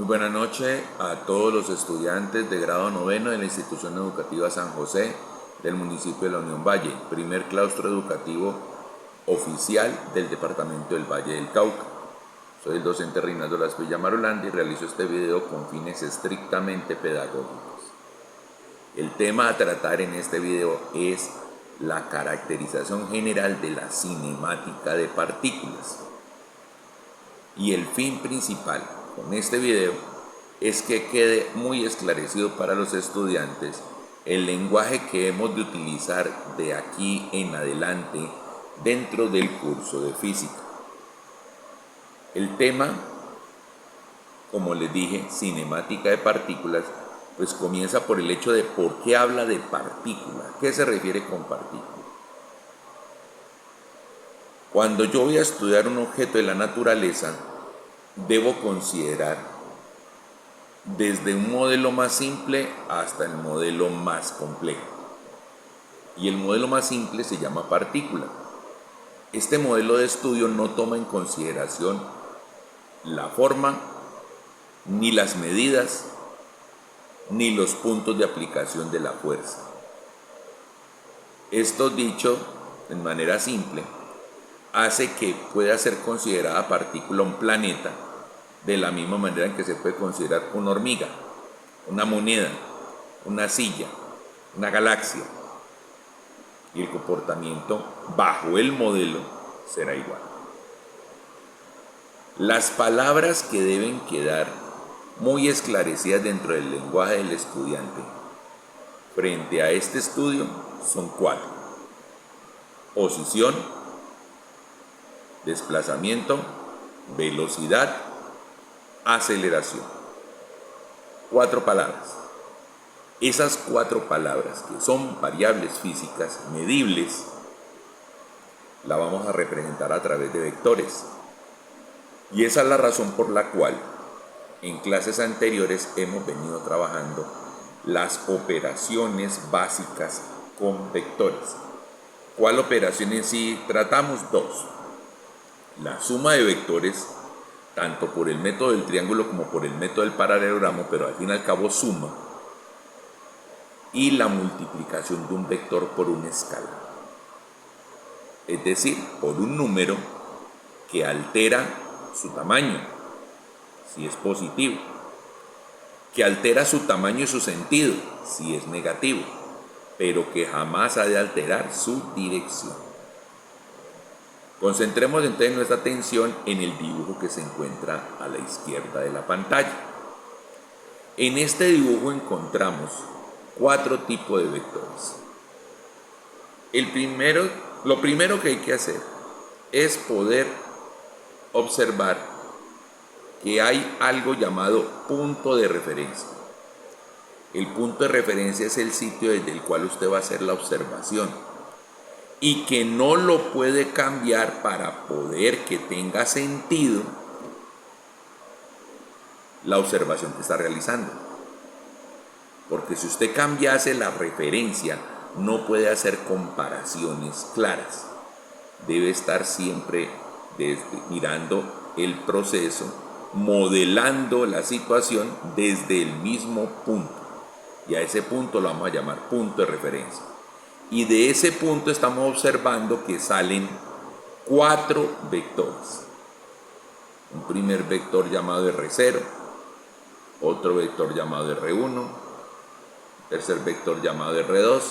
Muy buenas noches a todos los estudiantes de grado noveno de la institución educativa San José del municipio de la Unión Valle, primer claustro educativo oficial del departamento del Valle del Cauca. Soy el docente Reinaldo Laspilla Marulanda y realizo este video con fines estrictamente pedagógicos. El tema a tratar en este video es la caracterización general de la cinemática de partículas. Y el fin principal con este video es que quede muy esclarecido para los estudiantes el lenguaje que hemos de utilizar de aquí en adelante dentro del curso de física. El tema, como les dije, cinemática de partículas, pues comienza por el hecho de por qué habla de partícula, qué se refiere con partícula. Cuando yo voy a estudiar un objeto de la naturaleza, debo considerar desde un modelo más simple hasta el modelo más complejo. Y el modelo más simple se llama partícula. Este modelo de estudio no toma en consideración la forma, ni las medidas, ni los puntos de aplicación de la fuerza. Esto dicho en manera simple, hace que pueda ser considerada partícula un planeta de la misma manera en que se puede considerar una hormiga, una moneda, una silla, una galaxia. Y el comportamiento bajo el modelo será igual. Las palabras que deben quedar muy esclarecidas dentro del lenguaje del estudiante frente a este estudio son 4: posición, desplazamiento, velocidad, aceleración. 4 palabras. Esas 4 palabras, que son variables físicas medibles, la vamos a representar a través de vectores. Y esa es la razón por la cual en clases anteriores hemos venido trabajando las operaciones básicas con vectores. ¿Cuál operación en sí tratamos? 2. La suma de vectores, tanto por el método del triángulo como por el método del paralelogramo, pero al fin y al cabo suma, y la multiplicación de un vector por una escala, es decir, por un número que altera su tamaño, si es positivo, que altera su tamaño y su sentido, si es negativo, pero que jamás ha de alterar su dirección. Concentremos entonces nuestra atención en el dibujo que se encuentra a la izquierda de la pantalla. En este dibujo encontramos 4 tipos de vectores. Lo primero que hay que hacer es poder observar que hay algo llamado punto de referencia. El punto de referencia es el sitio desde el cual usted va a hacer la observación y que no lo puede cambiar para poder que tenga sentido la observación que está realizando. Porque si usted cambiase la referencia, no puede hacer comparaciones claras. Debe estar siempre mirando el proceso, modelando la situación desde el mismo punto. Y a ese punto lo vamos a llamar punto de referencia. Y de ese punto estamos observando que salen 4 vectores. Un primer vector llamado R0, otro vector llamado R1, tercer vector llamado R2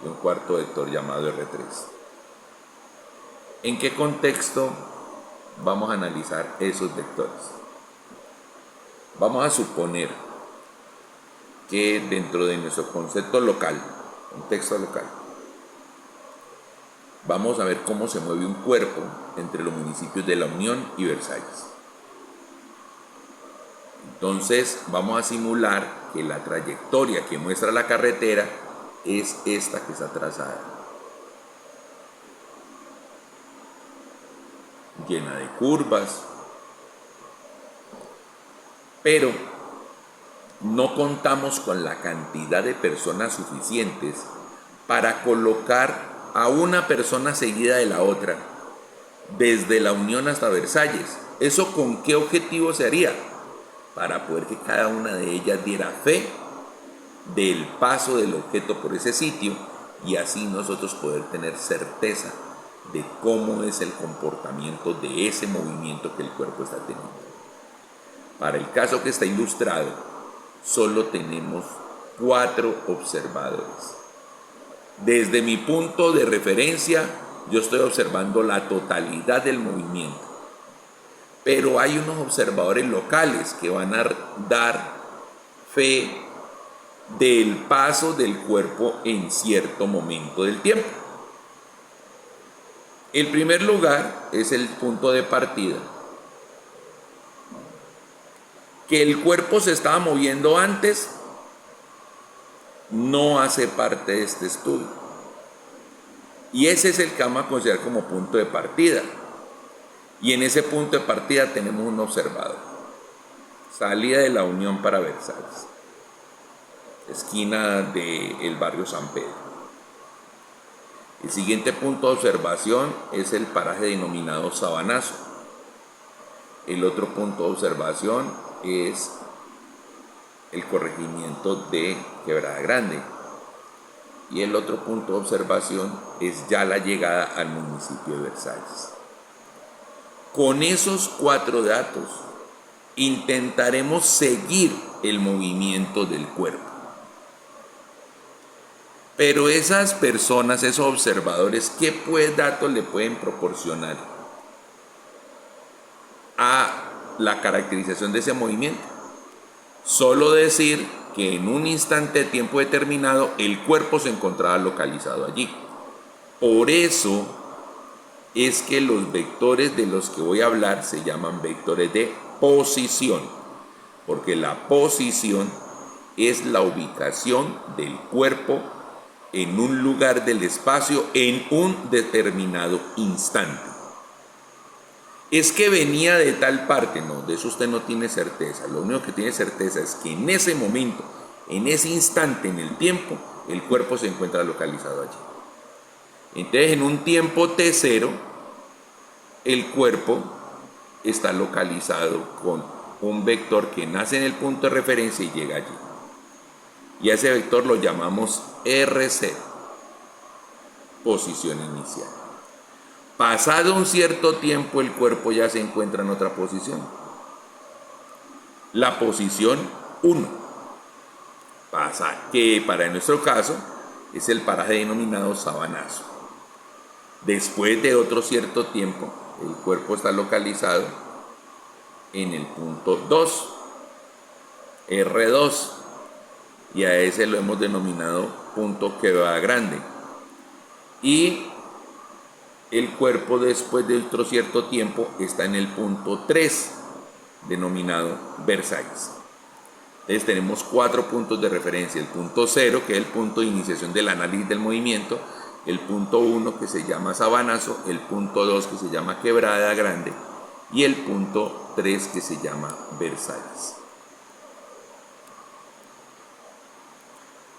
y un cuarto vector llamado R3. ¿En qué contexto vamos a analizar esos vectores? Vamos a suponer que dentro de nuestro concepto local, contexto local, vamos a ver cómo se mueve un cuerpo entre los municipios de La Unión y Versalles. Entonces vamos a simular que la trayectoria que muestra la carretera es esta que está trazada, llena de curvas, pero no contamos con la cantidad de personas suficientes para colocar a una persona seguida de la otra desde La Unión hasta Versalles. ¿Eso con qué objetivo se haría? para poder que cada una de ellas diera fe del paso del objeto por ese sitio y así nosotros poder tener certeza de cómo es el comportamiento de ese movimiento que el cuerpo está teniendo. Para el caso que está ilustrado, solo tenemos 4 observadores. Desde mi punto de referencia, yo estoy observando la totalidad del movimiento, pero hay unos observadores locales que van a dar fe del paso del cuerpo en cierto momento del tiempo. El primer lugar es el punto de partida, que el cuerpo se estaba moviendo antes, no hace parte de este estudio. Y ese es el que vamos a considerar como punto de partida. Y en ese punto de partida tenemos un observador. Salida de la Unión para Versalles, esquina del barrio San Pedro. El siguiente punto de observación es el paraje denominado Sabanazo. El otro punto de observación es el corregimiento de Quebrada Grande. Y el otro punto de observación es ya la llegada al municipio de Versalles. Con esos 4 datos intentaremos seguir el movimiento del cuerpo. Pero esas personas, esos observadores, ¿qué datos le pueden proporcionar a la caracterización de ese movimiento? Solo decir que en un instante de tiempo determinado el cuerpo se encontraba localizado allí. Por eso es que los vectores de los que voy a hablar se llaman vectores de posición, porque la posición es la ubicación del cuerpo en un lugar del espacio en un determinado instante. Es que venía de tal parte, no, de eso usted no tiene certeza. Lo único que tiene certeza es que en ese momento, en ese instante, en el tiempo, el cuerpo se encuentra localizado allí. Entonces, en un tiempo T0, el cuerpo está localizado con un vector que nace en el punto de referencia y llega allí. Y a ese vector lo llamamos R0, posición inicial. Pasado un cierto tiempo, el cuerpo ya se encuentra en otra posición. La posición 1, que para nuestro caso es el paraje denominado Sabanazo. Después de otro cierto tiempo, el cuerpo está localizado en el punto 2, R2, y a ese lo hemos denominado punto Quebrada Grande. Y el cuerpo después de otro cierto tiempo está en el punto 3, denominado Versalles. Entonces tenemos 4 puntos de referencia: el punto 0, que es el punto de iniciación del análisis del movimiento; el punto 1, que se llama Sabanazo; el punto 2, que se llama Quebrada Grande; y el punto 3, que se llama Versalles.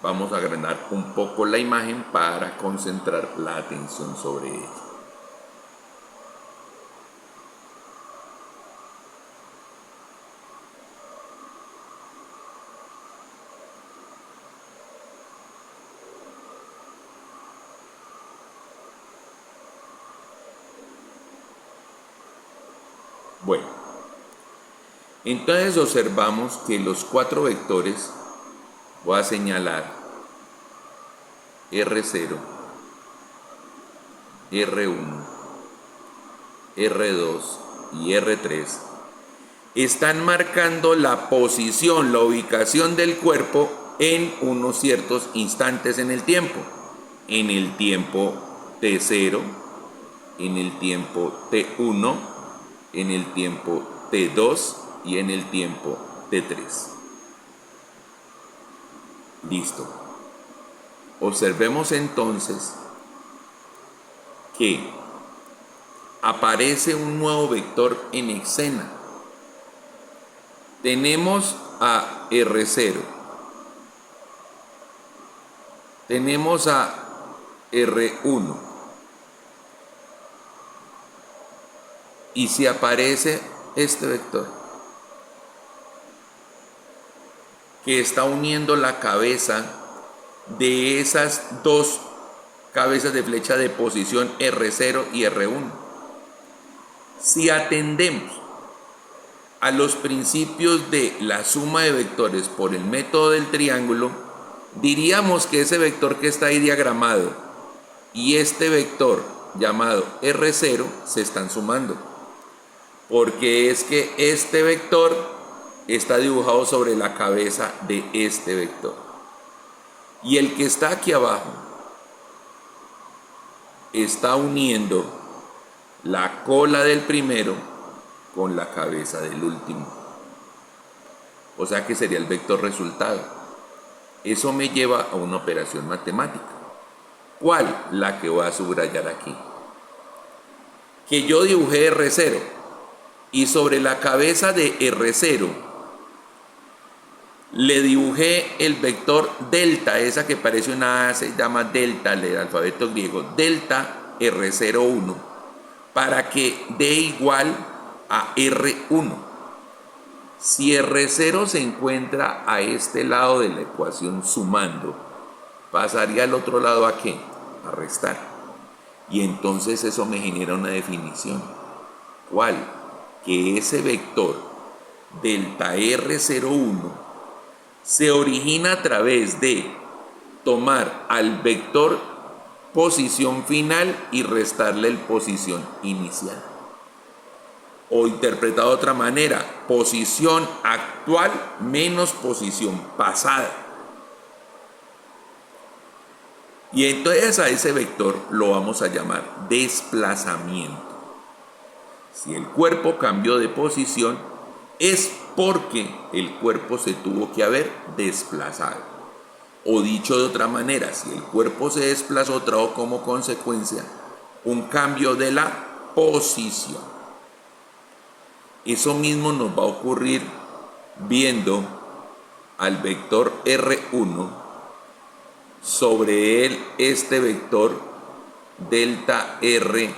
Vamos a agrandar un poco la imagen para concentrar la atención sobre ella. Bueno, entonces observamos que los 4 vectores, voy a señalar R0, R1, R2 y R3, están marcando la posición, la ubicación del cuerpo en unos ciertos instantes en el tiempo. En el tiempo T0, en el tiempo T1, en el tiempo T2 y en el tiempo T3. Listo. Observemos entonces que aparece un nuevo vector en escena. Tenemos a R0, tenemos a R1, y si aparece este vector, que está uniendo la cabeza de esas dos cabezas de flecha de posición R0 y R1. Si atendemos a los principios de la suma de vectores por el método del triángulo, diríamos que ese vector que está ahí diagramado y este vector llamado R0 se están sumando, porque es que este vector está dibujado sobre la cabeza de este vector, y el que está aquí abajo está uniendo la cola del primero con la cabeza del último, o sea que sería el vector resultado. Eso me lleva a una operación matemática. ¿Cuál? La que voy a subrayar aquí. Que yo dibujé R0 y sobre la cabeza de R0 le dibujé el vector delta, esa que parece una A, se llama delta del alfabeto griego, delta R01, para que dé igual a R1. Si R0 se encuentra a este lado de la ecuación sumando, pasaría al otro lado ¿a qué? A restar. Y entonces eso me genera una definición. ¿Cuál? Que ese vector delta R01 se origina a través de tomar al vector posición final y restarle el posición inicial. O interpretado de otra manera, posición actual menos posición pasada. Y entonces a ese vector lo vamos a llamar desplazamiento. Si el cuerpo cambió de posición, es porque el cuerpo se tuvo que haber desplazado. O dicho de otra manera, si el cuerpo se desplazó, trajo como consecuencia un cambio de la posición. Eso mismo nos va a ocurrir viendo al vector R1 sobre él este vector delta R12,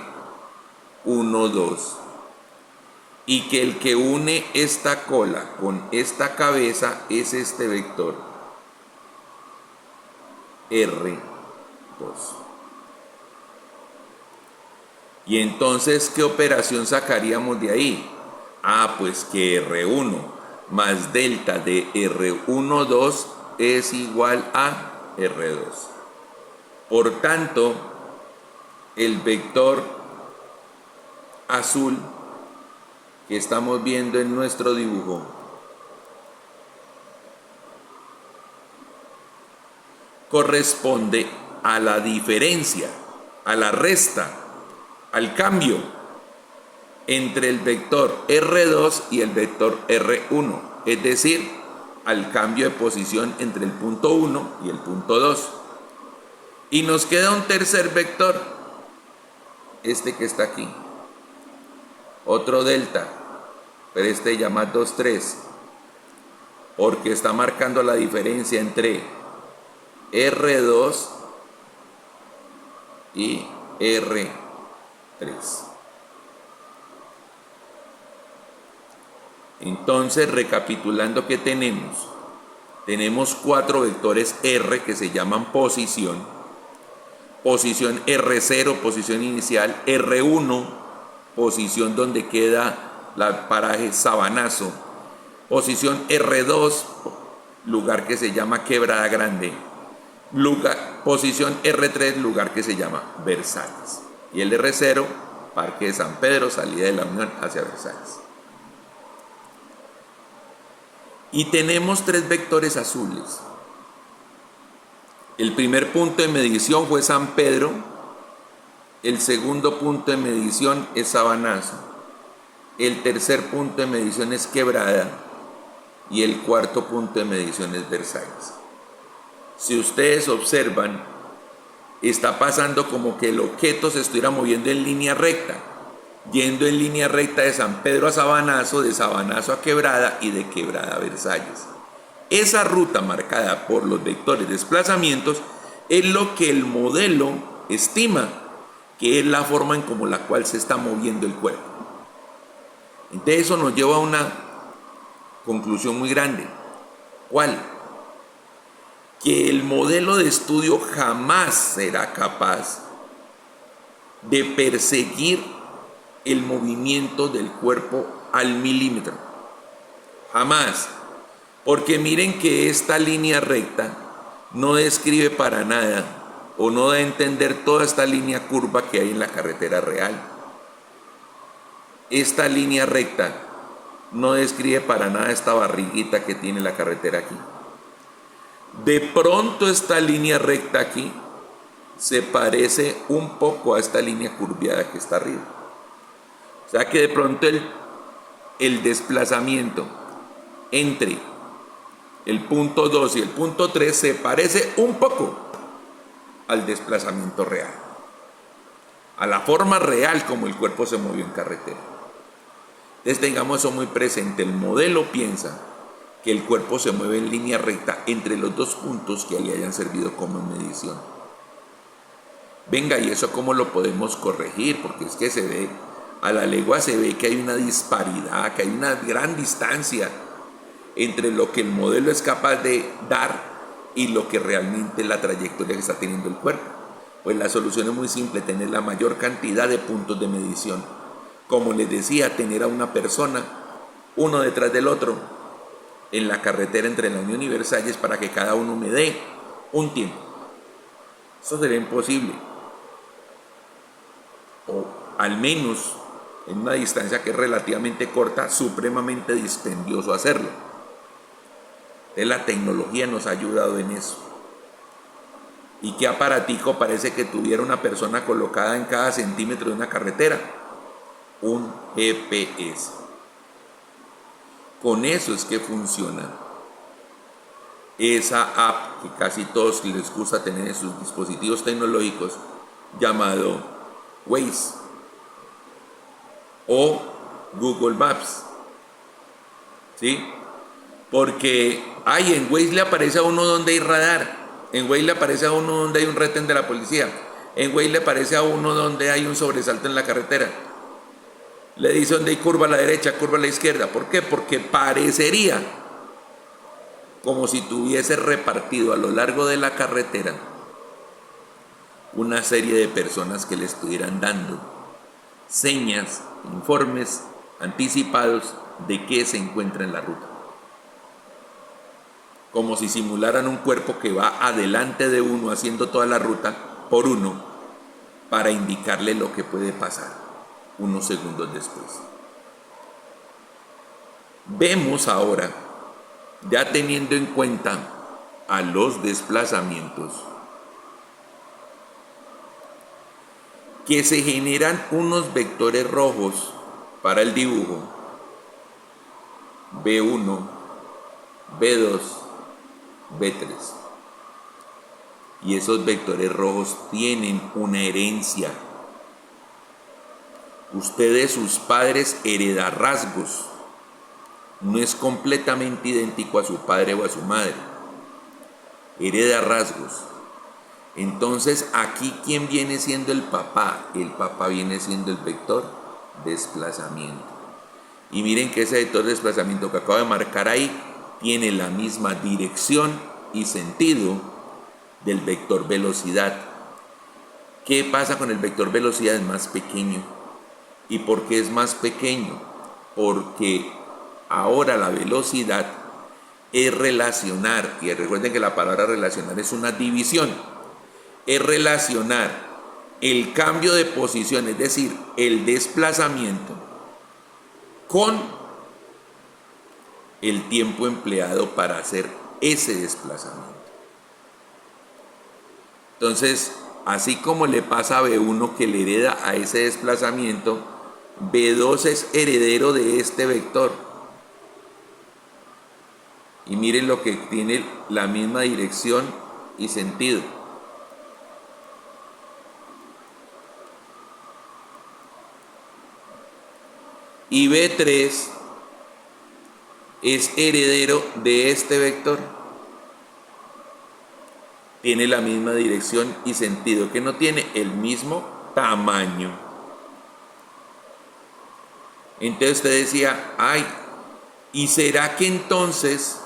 y que el que une esta cola con esta cabeza es este vector R2. Y entonces, ¿qué operación sacaríamos de ahí? Ah, pues que R1 más delta de R12 es igual a R2. Por tanto, el vector azul que estamos viendo en nuestro dibujo corresponde a la diferencia, a la resta, al cambio entre el vector R2 y el vector R1, es decir, al cambio de posición entre el punto 1 y el punto 2. Y nos queda un tercer vector, este que está aquí, otro delta, pero este llama 2, 3, porque está marcando la diferencia entre R2 y R3. Entonces, recapitulando, ¿qué tenemos? Tenemos 4 vectores R que se llaman posición. Posición R0, posición inicial. R1, posición donde queda el paraje Sabanazo. Posición R2, lugar que se llama Quebrada Grande. Posición R3, lugar que se llama Versalles. Y el R0, Parque de San Pedro, salida de la Unión hacia Versalles. Y tenemos 3 vectores azules. El primer punto de medición fue San Pedro, el segundo punto de medición es Sabanazo, el tercer punto de medición es Quebrada y el cuarto punto de medición es Versalles. Si ustedes observan, está pasando como que el objeto se estuviera moviendo en línea recta, yendo en línea recta de San Pedro a Sabanazo, de Sabanazo a Quebrada y de Quebrada a Versalles. Esa ruta marcada por los vectores de desplazamientos es lo que el modelo estima que es la forma en como la cual se está moviendo el cuerpo. Entonces eso nos lleva a una conclusión muy grande. ¿Cuál? que el modelo de estudio jamás será capaz de perseguir el movimiento del cuerpo al milímetro. Jamás. Porque miren que esta línea recta no describe para nada o no da a entender toda esta línea curva que hay en la carretera real. Esta línea recta no describe para nada esta barriguita que tiene la carretera aquí. De pronto esta línea recta aquí se parece un poco a esta línea curviada que está arriba. O sea que de pronto el desplazamiento entre el punto 2 y el punto 3 se parece un poco al desplazamiento real, a la forma real como el cuerpo se movió en carretera. Entonces tengamos eso muy presente. El modelo piensa que el cuerpo se mueve en línea recta entre los dos puntos que le hayan servido como medición. Venga, ¿y eso cómo lo podemos corregir? Porque es que se ve, a la legua se ve que hay una disparidad, que hay una gran distancia entre lo que el modelo es capaz de dar y lo que realmente es la trayectoria que está teniendo el cuerpo. Pues la solución es muy simple: tener la mayor cantidad de puntos de medición. Como les decía, tener a una persona uno detrás del otro en la carretera entre la Unión y Versalles para que cada uno me dé un tiempo. Eso sería imposible, o al menos en una distancia que es relativamente corta, supremamente dispendioso hacerlo. La tecnología nos ha ayudado en eso. ¿Y qué aparatico parece que tuviera una persona colocada en cada centímetro de una carretera? Un GPS. Con eso es que funciona esa app que casi todos les gusta tener en sus dispositivos tecnológicos, llamado Waze o Google Maps. ¿Sí? Porque en Waze le aparece a uno donde hay radar, en Waze le aparece a uno donde hay un retén de la policía, en Waze le aparece a uno donde hay un sobresalto en la carretera. Le dice donde hay curva a la derecha, curva a la izquierda. ¿Por qué? Porque parecería como si tuviese repartido a lo largo de la carretera una serie de personas que le estuvieran dando señas, informes anticipados de qué se encuentra en la ruta. Como si simularan un cuerpo que va adelante de uno haciendo toda la ruta por uno para indicarle lo que puede pasar unos segundos después. Vemos ahora, ya teniendo en cuenta a los desplazamientos, que se generan unos vectores rojos para el dibujo: B1, B2, B3. Y esos vectores rojos tienen una herencia. Usted de sus padres hereda rasgos. No es completamente idéntico a su padre o a su madre. Hereda rasgos. Entonces, aquí, ¿quién viene siendo el papá? El papá viene siendo el vector desplazamiento. Y miren que ese vector desplazamiento que acabo de marcar ahí tiene la misma dirección y sentido del vector velocidad. ¿Qué pasa con el vector velocidad? Es más pequeño. ¿Y por qué es más pequeño? Porque ahora la velocidad es relacionar, y recuerden que la palabra relacionar es una división, es relacionar el cambio de posición, es decir, el desplazamiento, con el tiempo empleado para hacer ese desplazamiento. Entonces, así como le pasa a B1 que le hereda a ese desplazamiento, B2 es heredero de este vector. Y miren lo que tiene la misma dirección y sentido. Y B3 es heredero de este vector. Tiene la misma dirección y sentido, que no tiene el mismo tamaño. Entonces usted decía, ¿y será que entonces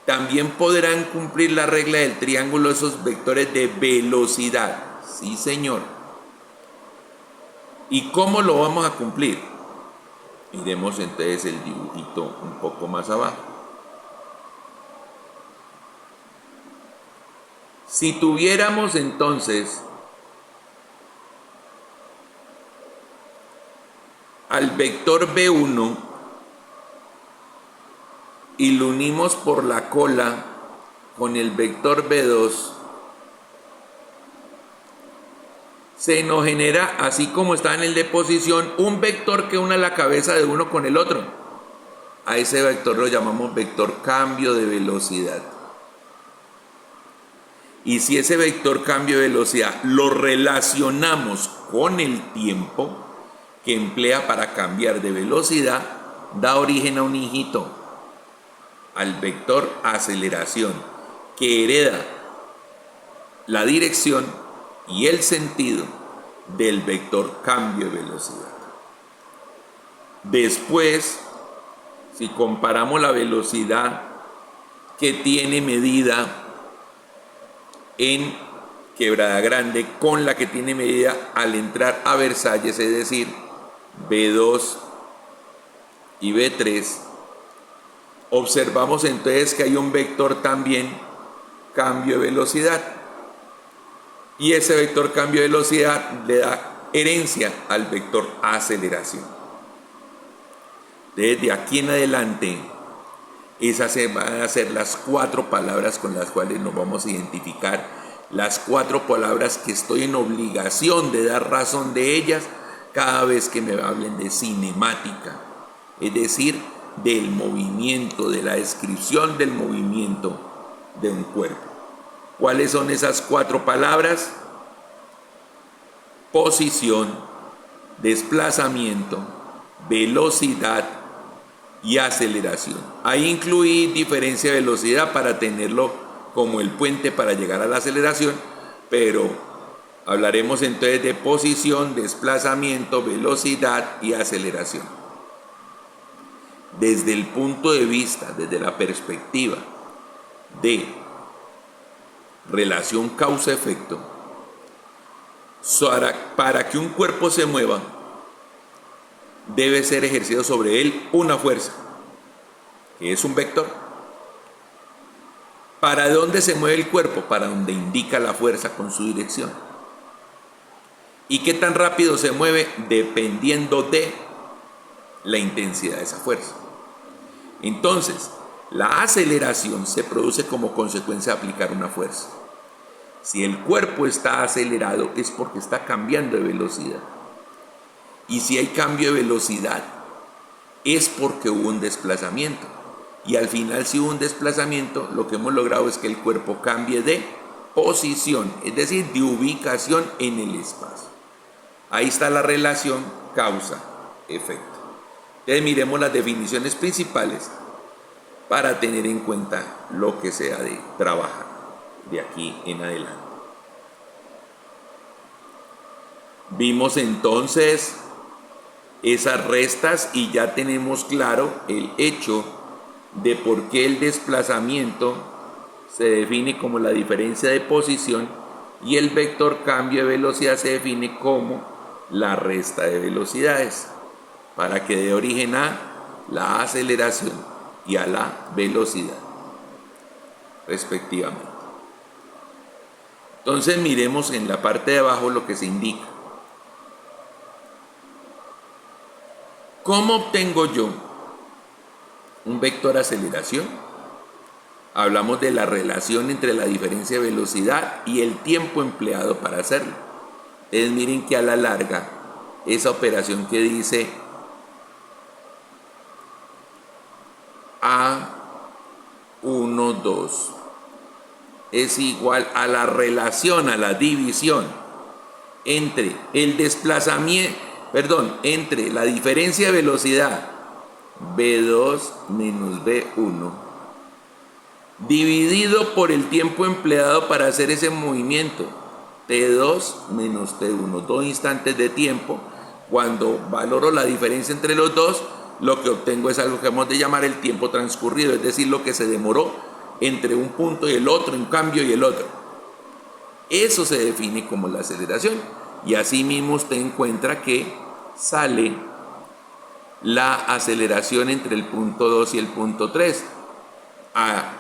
También podrán cumplir la regla del triángulo esos vectores de velocidad. Sí, señor. ¿Y cómo lo vamos a cumplir? Miremos entonces el dibujito un poco más abajo. Si tuviéramos entonces al vector B1 y lo unimos por la cola con el vector B2, se nos genera, así como está en el de posición, un vector que une la cabeza de uno con el otro. A ese vector lo llamamos vector cambio de velocidad. Y si ese vector cambio de velocidad lo relacionamos con el tiempo que emplea para cambiar de velocidad, da origen a un hijito, al vector aceleración, que hereda la dirección y el sentido del vector cambio de velocidad. Después, si comparamos la velocidad que tiene medida en Quebrada Grande con la que tiene medida al entrar a Versalles, es decir, B2 y B3, observamos entonces que hay un vector también cambio de velocidad, y ese vector cambio de velocidad le da herencia al vector aceleración. Desde aquí en adelante, esas van a ser las 4 palabras con las cuales nos vamos a identificar, las 4 palabras que estoy en obligación de dar razón de ellas cada vez que me hablen de cinemática, es decir, del movimiento, de la descripción del movimiento de un cuerpo. ¿Cuáles son esas 4 palabras? Posición, desplazamiento, velocidad y aceleración. Ahí incluí diferencia de velocidad para tenerlo como el puente para llegar a la aceleración, pero hablaremos entonces de posición, desplazamiento, velocidad y aceleración. Desde el punto de vista, desde la perspectiva de relación causa-efecto, para que un cuerpo se mueva, debe ser ejercido sobre él una fuerza, que es un vector. ¿Para dónde se mueve el cuerpo? Para donde indica la fuerza con su dirección. ¿Y qué tan rápido se mueve? Dependiendo de la intensidad de esa fuerza. Entonces, la aceleración se produce como consecuencia de aplicar una fuerza. Si el cuerpo está acelerado es porque está cambiando de velocidad. Y si hay cambio de velocidad es porque hubo un desplazamiento. Y al final, si hubo un desplazamiento, lo que hemos logrado es que el cuerpo cambie de posición, es decir, de ubicación en el espacio. Ahí está la relación causa-efecto. Entonces miremos las definiciones principales para tener en cuenta lo que se ha de trabajar de aquí en adelante. Vimos entonces esas restas y ya tenemos claro el hecho de por qué el desplazamiento se define como la diferencia de posición y el vector cambio de velocidad se define como la resta de velocidades, para que dé origen a la aceleración y a la velocidad, respectivamente. Entonces miremos en la parte de abajo lo que se indica. ¿Cómo obtengo yo un vector aceleración? Hablamos de la relación entre la diferencia de velocidad y el tiempo empleado para hacerlo. Entonces miren que a la larga, esa operación que dice A1, 2 es igual a la relación, a la división entre el desplazamiento, entre la diferencia de velocidad B2 menos B1 dividido por el tiempo empleado para hacer ese movimiento, T2 menos T1, 2 instantes de tiempo. Cuando valoro la diferencia entre los dos, lo que obtengo es algo que hemos de llamar el tiempo transcurrido, es decir, lo que se demoró entre un punto y el otro, un cambio y el otro. Eso se define como la aceleración. Y así mismo usted encuentra que sale la aceleración entre el punto 2 y el punto 3. A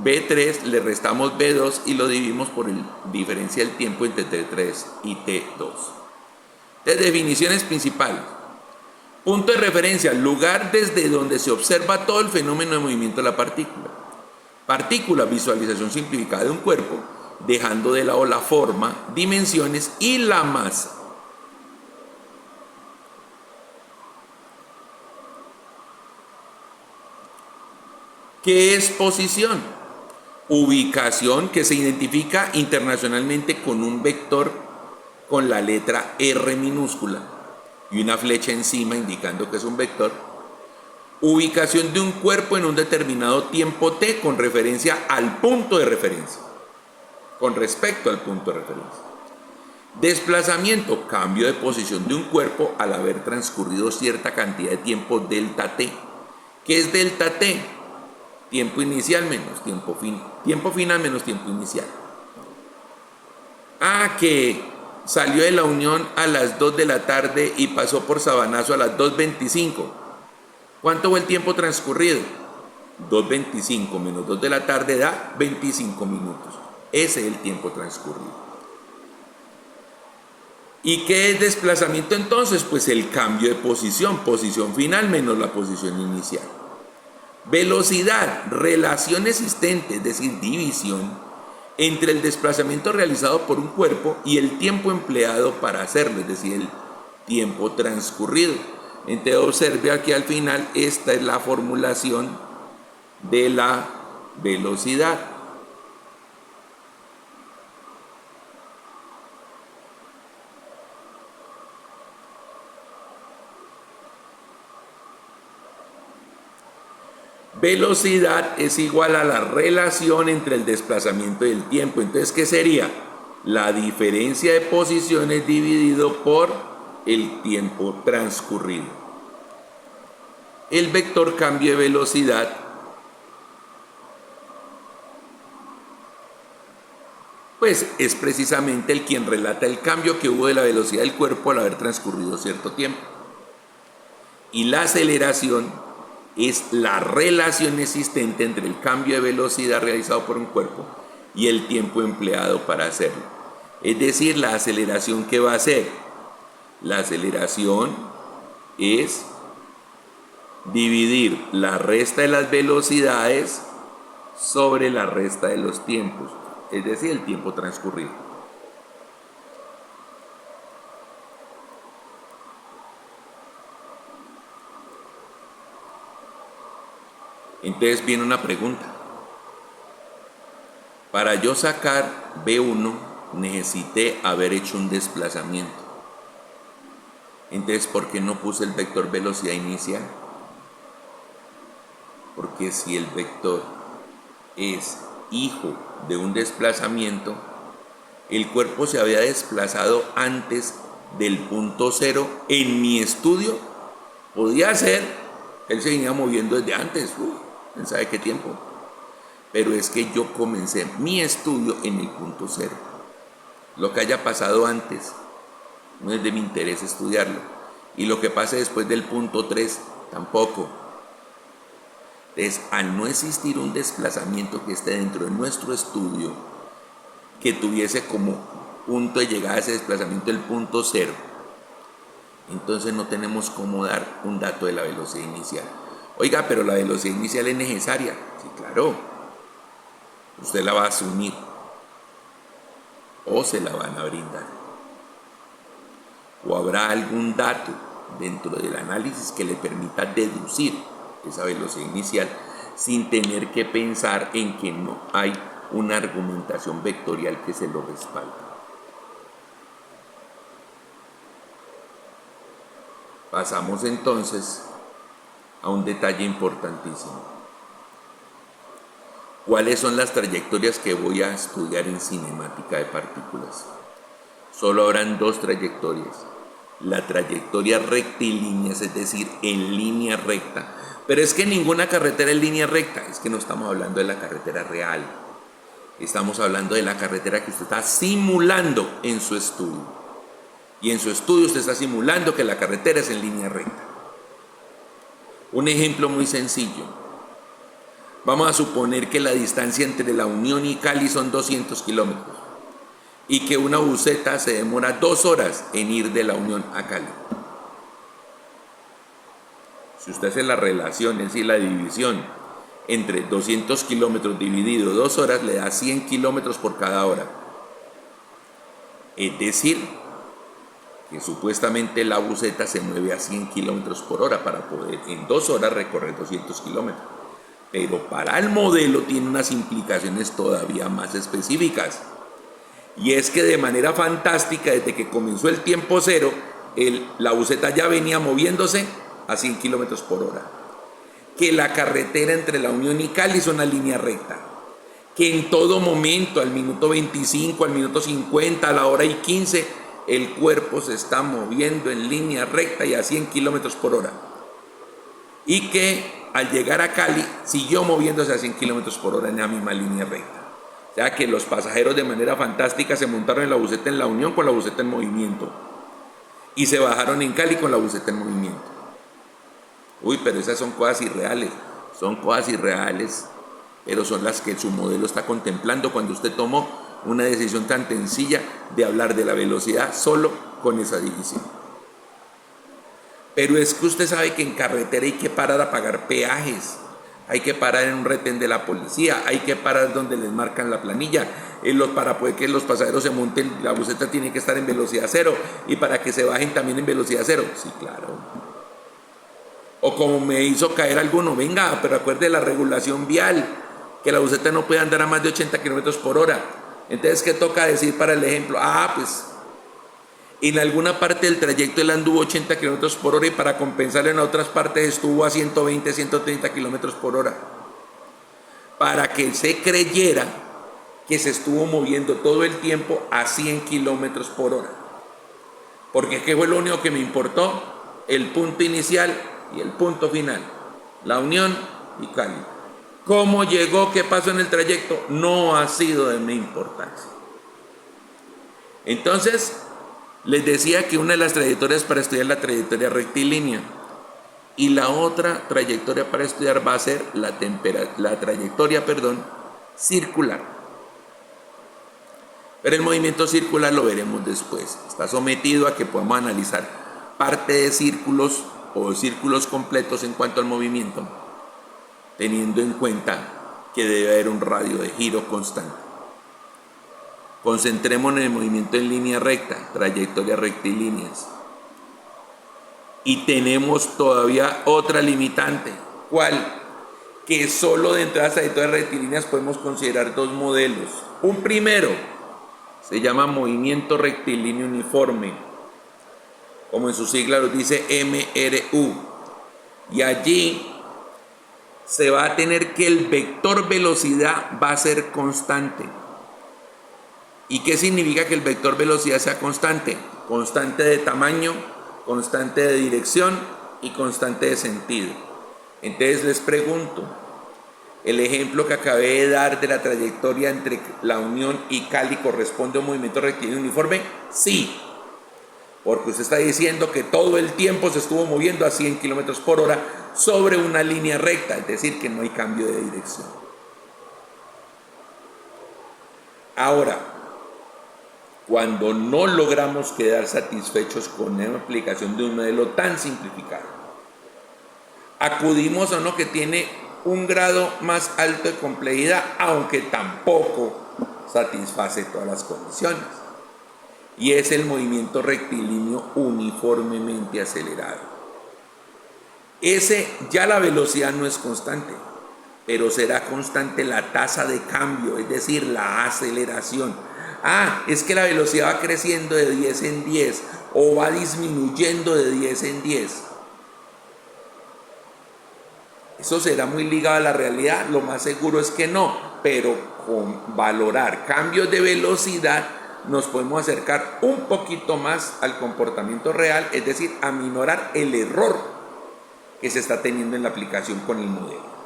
B3 le restamos B2 y lo dividimos por el diferencia del tiempo entre T3 y T2. De definiciones principales. Punto de referencia, lugar desde donde se observa todo el fenómeno de movimiento de la partícula. Partícula, visualización simplificada de un cuerpo, dejando de lado la forma, dimensiones y la masa. ¿Qué es posición? Ubicación que se identifica internacionalmente con un vector con la letra R minúscula y una flecha encima indicando que es un vector. Ubicación de un cuerpo en un determinado tiempo t con referencia al punto de referencia. Con respecto al punto de referencia. Desplazamiento, cambio de posición de un cuerpo al haber transcurrido cierta cantidad de tiempo delta t. ¿Qué es delta t? Tiempo inicial menos tiempo final menos tiempo inicial. Que salió de la Unión a las 2 de la tarde y pasó por Sabanazo a las 2:25. ¿Cuánto fue el tiempo transcurrido? 2:25 menos 2 de la tarde da 25 minutos. Ese es el tiempo transcurrido. ¿Y qué es desplazamiento entonces? Pues el cambio de posición final menos la posición inicial. Velocidad, relación existente, es decir, división, entre el desplazamiento realizado por un cuerpo y el tiempo empleado para hacerlo, es decir, el tiempo transcurrido. Entonces observe aquí al final, esta es la formulación de la velocidad. Velocidad es igual a la relación entre el desplazamiento y el tiempo. Entonces, ¿qué sería? La diferencia de posiciones dividido por el tiempo transcurrido. El vector cambio de velocidad pues es precisamente el quien relata el cambio que hubo de la velocidad del cuerpo al haber transcurrido cierto tiempo. Y la aceleración es la relación existente entre el cambio de velocidad realizado por un cuerpo y el tiempo empleado para hacerlo. Es decir, la aceleración, ¿qué va a hacer? La aceleración es dividir la resta de las velocidades sobre la resta de los tiempos, es decir, el tiempo transcurrido. Entonces viene una pregunta. Para yo sacar B1 necesité haber hecho un desplazamiento. Entonces, ¿por qué no puse el vector velocidad inicial? Porque si el vector es hijo de un desplazamiento, el cuerpo se había desplazado antes del punto cero. En mi estudio podía ser, él se venía moviendo desde antes, ¿quién sabe qué tiempo? Pero es que yo comencé mi estudio en el punto cero. Lo que haya pasado antes no es de mi interés estudiarlo. Y lo que pase después del punto 3 tampoco. Entonces, al no existir un desplazamiento que esté dentro de nuestro estudio, que tuviese como punto de llegada a ese desplazamiento el punto cero, entonces no tenemos cómo dar un dato de la velocidad inicial. Oiga, pero la velocidad inicial es necesaria. Sí, claro. Usted la va a asumir o se la van a brindar. O habrá algún dato dentro del análisis que le permita deducir esa velocidad inicial sin tener que pensar en que no hay una argumentación vectorial que se lo respalde. Pasamos entonces a un detalle importantísimo. ¿Cuáles son las trayectorias que voy a estudiar en cinemática de partículas? Solo habrán dos trayectorias. la trayectoria rectilínea, es decir, en línea recta. Pero es que ninguna carretera es línea recta, es que no estamos hablando de la carretera real. Estamos hablando de la carretera que usted está simulando en su estudio. Y en su estudio usted está simulando que la carretera es en línea recta. Un ejemplo muy sencillo. Vamos a suponer que la distancia entre La Unión y Cali son 200 kilómetros y que una buseta se demora 2 horas en ir de La Unión a Cali. Si usted hace la relación, es decir, la división entre 200 kilómetros dividido 2 horas, le da 100 kilómetros por cada hora. Es decir, que supuestamente la buseta se mueve a 100 kilómetros por hora para poder en 2 horas recorrer 200 kilómetros. Pero para el modelo tiene unas implicaciones todavía más específicas. Y es que de manera fantástica, desde que comenzó el tiempo cero, la buseta ya venía moviéndose a 100 kilómetros por hora. Que la carretera entre La Unión y Cali es una línea recta. Que en todo momento, al minuto 25, al minuto 50, a la hora y 15, el cuerpo se está moviendo en línea recta y a 100 kilómetros por hora. Y que al llegar a Cali siguió moviéndose a 100 kilómetros por hora en la misma línea recta. O sea que los pasajeros de manera fantástica se montaron en la buseta en La Unión con la buseta en movimiento. Y se bajaron en Cali con la buseta en movimiento. Uy, pero esas son cosas irreales. Son cosas irreales, pero son las que su modelo está contemplando cuando usted tomó una decisión tan sencilla de hablar de la velocidad solo con esa división. Pero es que usted sabe que en carretera hay que parar a pagar peajes, hay que parar en un retén de la policía, hay que parar donde les marcan la planilla, para poder que los pasajeros se monten, la buseta tiene que estar en velocidad cero y para que se bajen también en velocidad cero. Sí, claro. O como me hizo caer alguno, venga, pero acuerde la regulación vial, que la buseta no puede andar a más de 80 kilómetros por hora. Entonces, ¿qué toca decir para el ejemplo? Pues en alguna parte del trayecto él anduvo 80 kilómetros por hora y para compensarlo en otras partes estuvo a 120, 130 kilómetros por hora. Para que se creyera que se estuvo moviendo todo el tiempo a 100 kilómetros por hora. Porque ¿qué fue lo único que me importó? El punto inicial y el punto final. La Unión y Cali. ¿Cómo llegó? ¿Qué pasó en el trayecto? No ha sido de mi importancia. Entonces, les decía que una de las trayectorias para estudiar es la trayectoria rectilínea y la otra trayectoria para estudiar va a ser la trayectoria circular. Pero el movimiento circular lo veremos después. Está sometido a que podamos analizar parte de círculos o círculos completos en cuanto al movimiento, teniendo en cuenta que debe haber un radio de giro constante. Concentrémonos en el movimiento en línea recta, trayectorias rectilíneas. Y tenemos todavía otra limitante. ¿Cuál? Que solo dentro de las trayectorias rectilíneas podemos considerar 2 modelos. Un primero se llama movimiento rectilíneo uniforme, como en su sigla lo dice MRU. Y allí se va a tener que el vector velocidad va a ser constante. ¿Y qué significa que el vector velocidad sea constante? Constante de tamaño, constante de dirección y constante de sentido. Entonces les pregunto, ¿el ejemplo que acabé de dar de la trayectoria entre La Unión y Cali corresponde a un movimiento rectilíneo uniforme? Sí, porque usted está diciendo que todo el tiempo se estuvo moviendo a 100 kilómetros por hora sobre una línea recta, es decir, que no hay cambio de dirección. Ahora, cuando no logramos quedar satisfechos con la aplicación de un modelo tan simplificado, acudimos a uno que tiene un grado más alto de complejidad, aunque tampoco satisface todas las condiciones, y es el movimiento rectilíneo uniformemente acelerado. Ese ya la velocidad no es constante, pero será constante la tasa de cambio, es decir, la aceleración. Es que la velocidad va creciendo de 10 en 10 o va disminuyendo de 10 en 10. Eso será muy ligado a la realidad, lo más seguro es que no, pero con valorar cambios de velocidad nos podemos acercar un poquito más al comportamiento real, es decir, a minorar el error que se está teniendo en la aplicación con el modelo.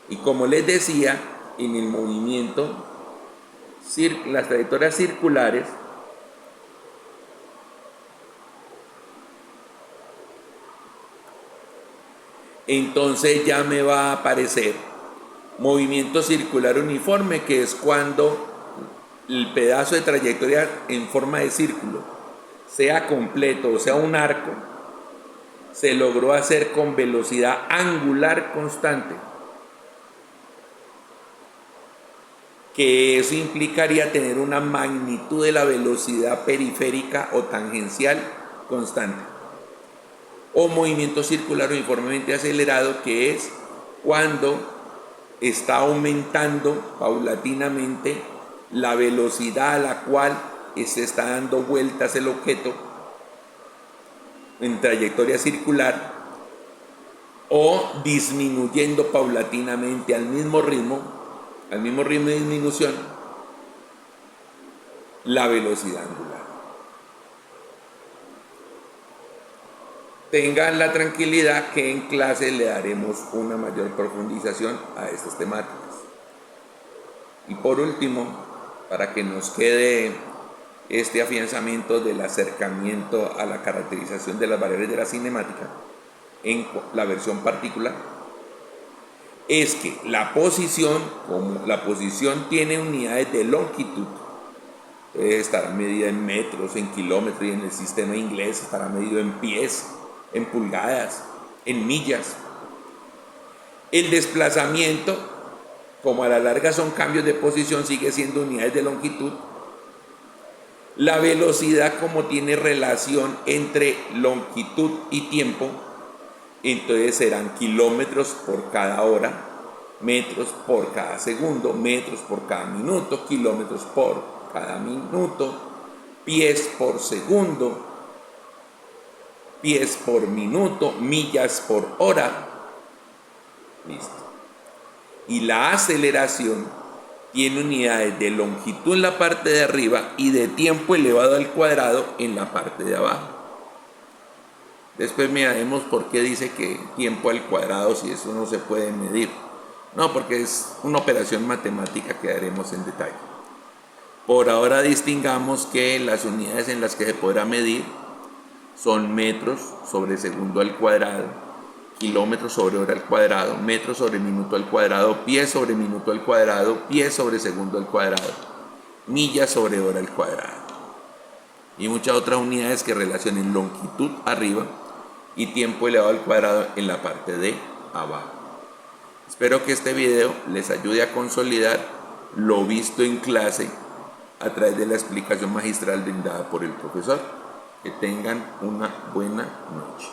Y como les decía, en el movimiento, las trayectorias circulares entonces ya me va a aparecer movimiento circular uniforme, que es cuando el pedazo de trayectoria en forma de círculo, sea completo o sea un arco, se logró hacer con velocidad angular constante, que eso implicaría tener una magnitud de la velocidad periférica o tangencial constante. O movimiento circular uniformemente acelerado, que es cuando está aumentando paulatinamente la velocidad a la cual se está dando vueltas el objeto en trayectoria circular, o disminuyendo paulatinamente al mismo ritmo de disminución, la velocidad angular. Tengan la tranquilidad que en clase le daremos una mayor profundización a estas temáticas. Y por último, para que nos quede este afianzamiento del acercamiento a la caracterización de las variables de la cinemática en la versión particular, es que la posición, como la posición tiene unidades de longitud, estará medida en metros, en kilómetros, y en el sistema inglés estará medido en pies, en pulgadas, en millas. El desplazamiento, como a la larga son cambios de posición, sigue siendo unidades de longitud. La velocidad, como tiene relación entre longitud y tiempo, entonces serán kilómetros por cada hora, metros por cada segundo, metros por cada minuto, kilómetros por cada minuto, pies por segundo, pies por minuto, millas por hora. Listo. Y la aceleración tiene unidades de longitud en la parte de arriba y de tiempo elevado al cuadrado en la parte de abajo. Después miraremos por qué dice que tiempo al cuadrado si eso no se puede medir. No, porque es una operación matemática que haremos en detalle. Por ahora distingamos que las unidades en las que se podrá medir son metros sobre segundo al cuadrado, kilómetros sobre hora al cuadrado, metros sobre minuto al cuadrado, pies sobre minuto al cuadrado, pies sobre segundo al cuadrado, millas sobre hora al cuadrado. Y muchas otras unidades que relacionen longitud arriba y tiempo elevado al cuadrado en la parte de abajo. Espero que este video les ayude a consolidar lo visto en clase a través de la explicación magistral brindada por el profesor. Que tengan una buena noche.